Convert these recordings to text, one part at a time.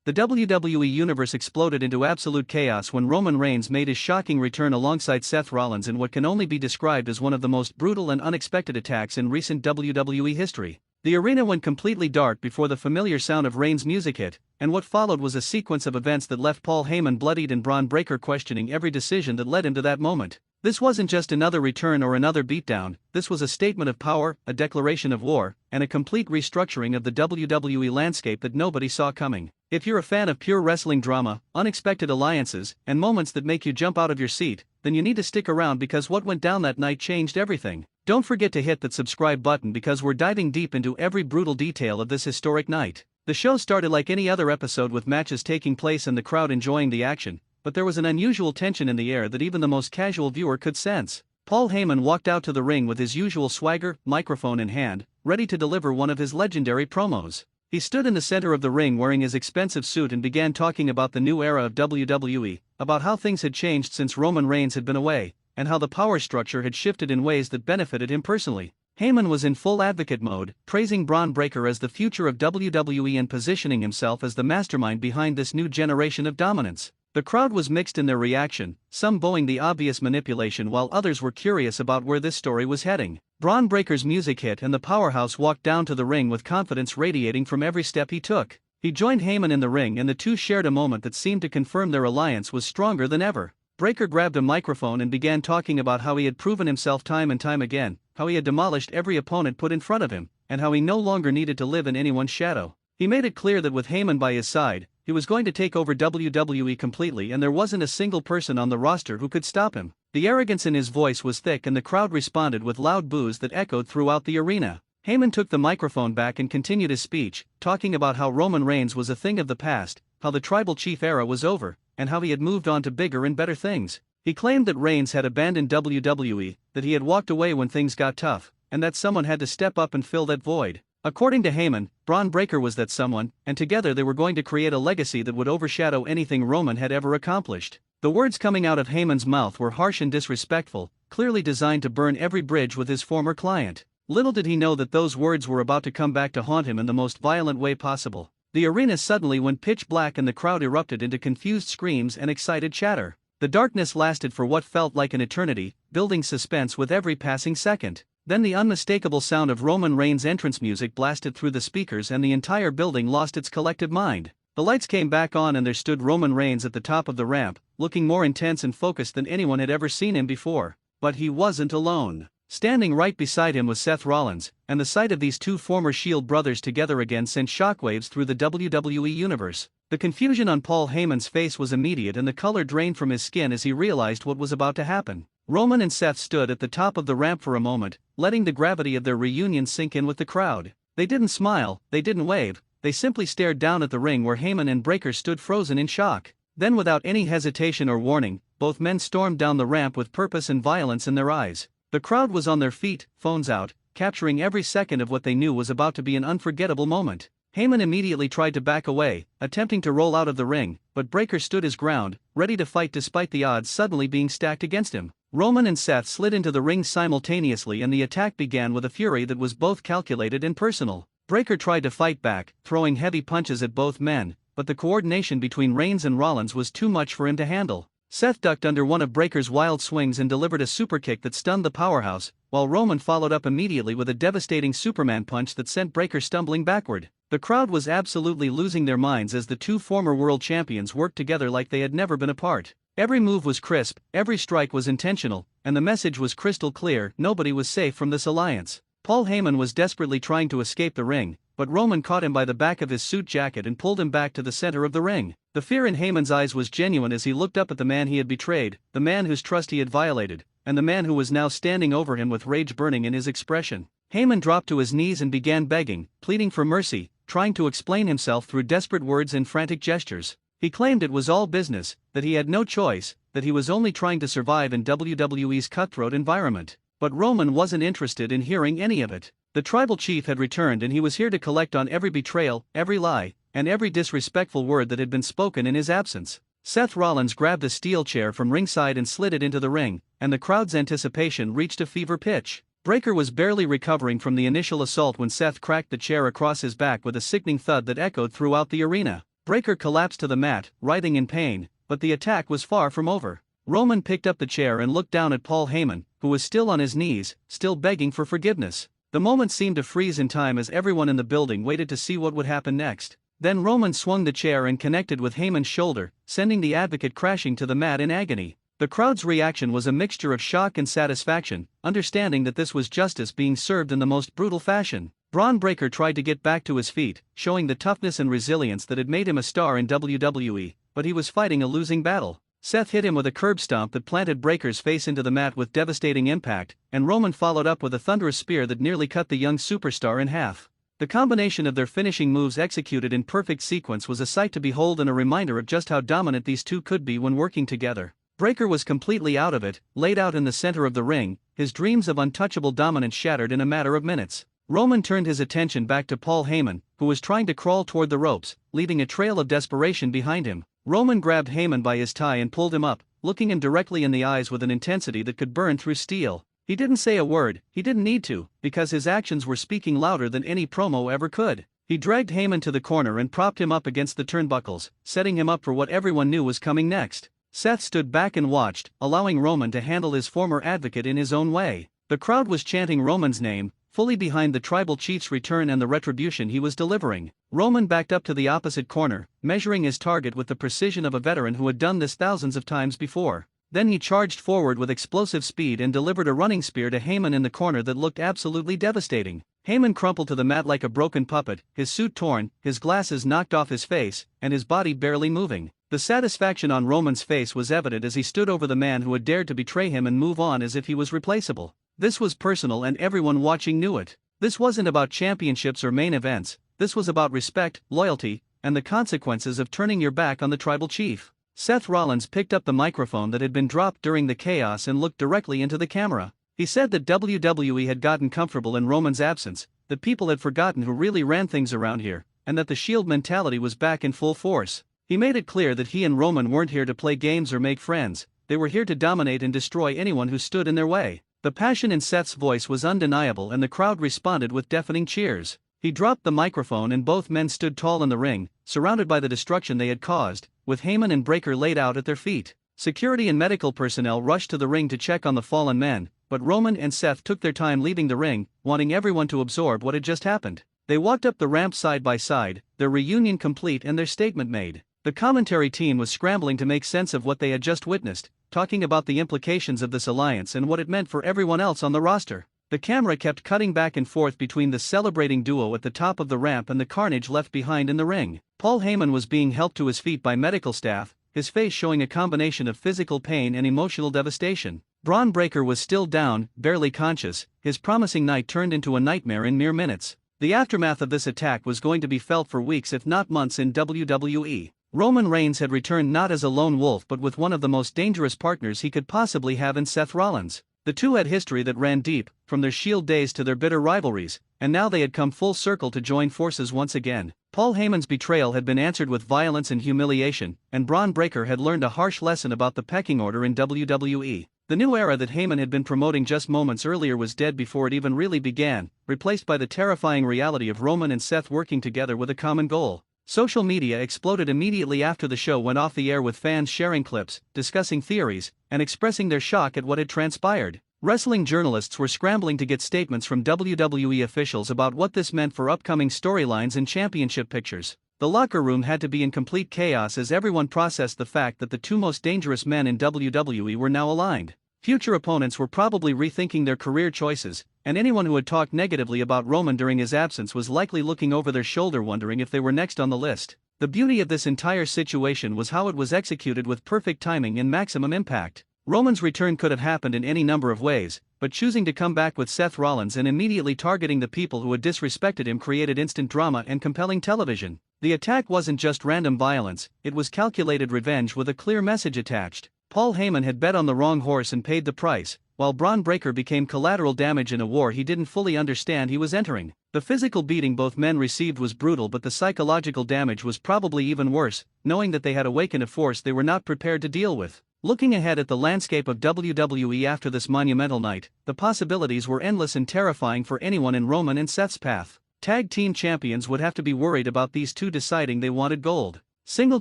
The WWE Universe exploded into absolute chaos when Roman Reigns made his shocking return alongside Seth Rollins in what can only be described as one of the most brutal and unexpected attacks in recent WWE history. The arena went completely dark before the familiar sound of Reigns' music hit, and what followed was a sequence of events that left Paul Heyman bloodied and Bron Breakker questioning every decision that led him to that moment. This wasn't just another return or another beatdown, this was a statement of power, a declaration of war, and a complete restructuring of the WWE landscape that nobody saw coming. If you're a fan of pure wrestling drama, unexpected alliances, and moments that make you jump out of your seat, then you need to stick around because what went down that night changed everything. Don't forget to hit that subscribe button because we're diving deep into every brutal detail of this historic night. The show started like any other episode with matches taking place and the crowd enjoying the action, but there was an unusual tension in the air that even the most casual viewer could sense. Paul Heyman walked out to the ring with his usual swagger, microphone in hand, ready to deliver one of his legendary promos. He stood in the center of the ring wearing his expensive suit and began talking about the new era of WWE, about how things had changed since Roman Reigns had been away, and how the power structure had shifted in ways that benefited him personally. Heyman was in full advocate mode, praising Bron Breakker as the future of WWE and positioning himself as the mastermind behind this new generation of dominance. The crowd was mixed in their reaction, some bowing the obvious manipulation while others were curious about where this story was heading. Bron Breakker's music hit and the powerhouse walked down to the ring with confidence radiating from every step he took. He joined Heyman in the ring and the two shared a moment that seemed to confirm their alliance was stronger than ever. Breakker grabbed a microphone and began talking about how he had proven himself time and time again, how he had demolished every opponent put in front of him, and how he no longer needed to live in anyone's shadow. He made it clear that with Heyman by his side, he was going to take over WWE completely and there wasn't a single person on the roster who could stop him. The arrogance in his voice was thick and the crowd responded with loud boos that echoed throughout the arena. Heyman took the microphone back and continued his speech, talking about how Roman Reigns was a thing of the past, how the tribal chief era was over, and how he had moved on to bigger and better things. He claimed that Reigns had abandoned WWE, that he had walked away when things got tough, and that someone had to step up and fill that void. According to Heyman, Bron Breakker was that someone, and together they were going to create a legacy that would overshadow anything Roman had ever accomplished. The words coming out of Heyman's mouth were harsh and disrespectful, clearly designed to burn every bridge with his former client. Little did he know that those words were about to come back to haunt him in the most violent way possible. The arena suddenly went pitch black and the crowd erupted into confused screams and excited chatter. The darkness lasted for what felt like an eternity, building suspense with every passing second. Then the unmistakable sound of Roman Reigns' entrance music blasted through the speakers and the entire building lost its collective mind. The lights came back on and there stood Roman Reigns at the top of the ramp, looking more intense and focused than anyone had ever seen him before. But he wasn't alone. Standing right beside him was Seth Rollins, and the sight of these two former Shield brothers together again sent shockwaves through the WWE Universe. The confusion on Paul Heyman's face was immediate and the color drained from his skin as he realized what was about to happen. Roman and Seth stood at the top of the ramp for a moment, letting the gravity of their reunion sink in with the crowd. They didn't smile, they didn't wave, they simply stared down at the ring where Heyman and Breakker stood frozen in shock. Then without any hesitation or warning, both men stormed down the ramp with purpose and violence in their eyes. The crowd was on their feet, phones out, capturing every second of what they knew was about to be an unforgettable moment. Heyman immediately tried to back away, attempting to roll out of the ring, but Breakker stood his ground, ready to fight despite the odds suddenly being stacked against him. Roman and Seth slid into the ring simultaneously and the attack began with a fury that was both calculated and personal. Breakker tried to fight back, throwing heavy punches at both men, but the coordination between Reigns and Rollins was too much for him to handle. Seth ducked under one of Breakker's wild swings and delivered a superkick that stunned the powerhouse, while Roman followed up immediately with a devastating Superman punch that sent Breakker stumbling backward. The crowd was absolutely losing their minds as the two former world champions worked together like they had never been apart. Every move was crisp, every strike was intentional, and the message was crystal clear: nobody was safe from this alliance. Paul Heyman was desperately trying to escape the ring, but Roman caught him by the back of his suit jacket and pulled him back to the center of the ring. The fear in Heyman's eyes was genuine as he looked up at the man he had betrayed, the man whose trust he had violated, and the man who was now standing over him with rage burning in his expression. Heyman dropped to his knees and began begging, pleading for mercy, trying to explain himself through desperate words and frantic gestures. He claimed it was all business, that he had no choice, that he was only trying to survive in WWE's cutthroat environment. But Roman wasn't interested in hearing any of it. The tribal chief had returned and he was here to collect on every betrayal, every lie, and every disrespectful word that had been spoken in his absence. Seth Rollins grabbed a steel chair from ringside and slid it into the ring, and the crowd's anticipation reached a fever pitch. Breakker was barely recovering from the initial assault when Seth cracked the chair across his back with a sickening thud that echoed throughout the arena. Breakker collapsed to the mat, writhing in pain, but the attack was far from over. Roman picked up the chair and looked down at Paul Heyman, who was still on his knees, still begging for forgiveness. The moment seemed to freeze in time as everyone in the building waited to see what would happen next. Then Roman swung the chair and connected with Heyman's shoulder, sending the advocate crashing to the mat in agony. The crowd's reaction was a mixture of shock and satisfaction, understanding that this was justice being served in the most brutal fashion. Bron Breakker tried to get back to his feet, showing the toughness and resilience that had made him a star in WWE, but he was fighting a losing battle. Seth hit him with a curb stomp that planted Breakker's face into the mat with devastating impact, and Roman followed up with a thunderous spear that nearly cut the young superstar in half. The combination of their finishing moves executed in perfect sequence was a sight to behold and a reminder of just how dominant these two could be when working together. Breakker was completely out of it, laid out in the center of the ring, his dreams of untouchable dominance shattered in a matter of minutes. Roman turned his attention back to Paul Heyman, who was trying to crawl toward the ropes, leaving a trail of desperation behind him. Roman grabbed Heyman by his tie and pulled him up, looking him directly in the eyes with an intensity that could burn through steel. He didn't say a word, he didn't need to, because his actions were speaking louder than any promo ever could. He dragged Heyman to the corner and propped him up against the turnbuckles, setting him up for what everyone knew was coming next. Seth stood back and watched, allowing Roman to handle his former advocate in his own way. The crowd was chanting Roman's name, fully behind the tribal chief's return and the retribution he was delivering. Roman backed up to the opposite corner, measuring his target with the precision of a veteran who had done this thousands of times before. Then he charged forward with explosive speed and delivered a running spear to Heyman in the corner that looked absolutely devastating. Heyman crumpled to the mat like a broken puppet, his suit torn, his glasses knocked off his face, and his body barely moving. The satisfaction on Roman's face was evident as he stood over the man who had dared to betray him and move on as if he was replaceable. This was personal and everyone watching knew it. This wasn't about championships or main events, this was about respect, loyalty, and the consequences of turning your back on the tribal chief. Seth Rollins picked up the microphone that had been dropped during the chaos and looked directly into the camera. He said that WWE had gotten comfortable in Roman's absence, that people had forgotten who really ran things around here, and that the Shield mentality was back in full force. He made it clear that he and Roman weren't here to play games or make friends, they were here to dominate and destroy anyone who stood in their way. The passion in Seth's voice was undeniable and the crowd responded with deafening cheers. He dropped the microphone and both men stood tall in the ring, surrounded by the destruction they had caused, with Heyman and Breakker laid out at their feet. Security and medical personnel rushed to the ring to check on the fallen men, but Roman and Seth took their time leaving the ring, wanting everyone to absorb what had just happened. They walked up the ramp side by side, their reunion complete and their statement made. The commentary team was scrambling to make sense of what they had just witnessed, talking about the implications of this alliance and what it meant for everyone else on the roster. The camera kept cutting back and forth between the celebrating duo at the top of the ramp and the carnage left behind in the ring. Paul Heyman was being helped to his feet by medical staff, his face showing a combination of physical pain and emotional devastation. Bron Breakker was still down, barely conscious, his promising night turned into a nightmare in mere minutes. The aftermath of this attack was going to be felt for weeks if not months in WWE. Roman Reigns had returned not as a lone wolf but with one of the most dangerous partners he could possibly have in Seth Rollins. The two had history that ran deep, from their Shield days to their bitter rivalries, and now they had come full circle to join forces once again. Paul Heyman's betrayal had been answered with violence and humiliation, and Bron Breakker had learned a harsh lesson about the pecking order in WWE. The new era that Heyman had been promoting just moments earlier was dead before it even really began, replaced by the terrifying reality of Roman and Seth working together with a common goal. Social media exploded immediately after the show went off the air with fans sharing clips, discussing theories, and expressing their shock at what had transpired. Wrestling journalists were scrambling to get statements from WWE officials about what this meant for upcoming storylines and championship pictures. The locker room had to be in complete chaos as everyone processed the fact that the two most dangerous men in WWE were now aligned. Future opponents were probably rethinking their career choices, and anyone who had talked negatively about Roman during his absence was likely looking over their shoulder wondering if they were next on the list. The beauty of this entire situation was how it was executed with perfect timing and maximum impact. Roman's return could have happened in any number of ways, but choosing to come back with Seth Rollins and immediately targeting the people who had disrespected him created instant drama and compelling television. The attack wasn't just random violence, it was calculated revenge with a clear message attached. Paul Heyman had bet on the wrong horse and paid the price, while Bron Breakker became collateral damage in a war he didn't fully understand he was entering. The physical beating both men received was brutal, but the psychological damage was probably even worse, knowing that they had awakened a force they were not prepared to deal with. Looking ahead at the landscape of WWE after this monumental night, the possibilities were endless and terrifying for anyone in Roman and Seth's path. Tag team champions would have to be worried about these two deciding they wanted gold. Single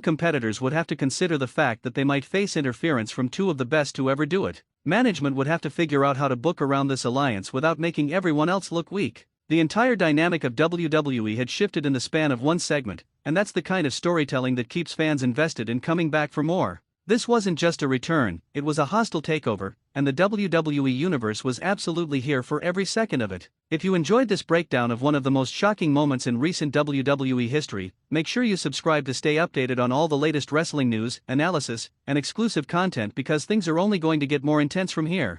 competitors would have to consider the fact that they might face interference from two of the best to ever do it. Management would have to figure out how to book around this alliance without making everyone else look weak. The entire dynamic of WWE had shifted in the span of one segment, and that's the kind of storytelling that keeps fans invested in coming back for more. This wasn't just a return, it was a hostile takeover, and the WWE Universe was absolutely here for every second of it. If you enjoyed this breakdown of one of the most shocking moments in recent WWE history, make sure you subscribe to stay updated on all the latest wrestling news, analysis, and exclusive content, because things are only going to get more intense from here.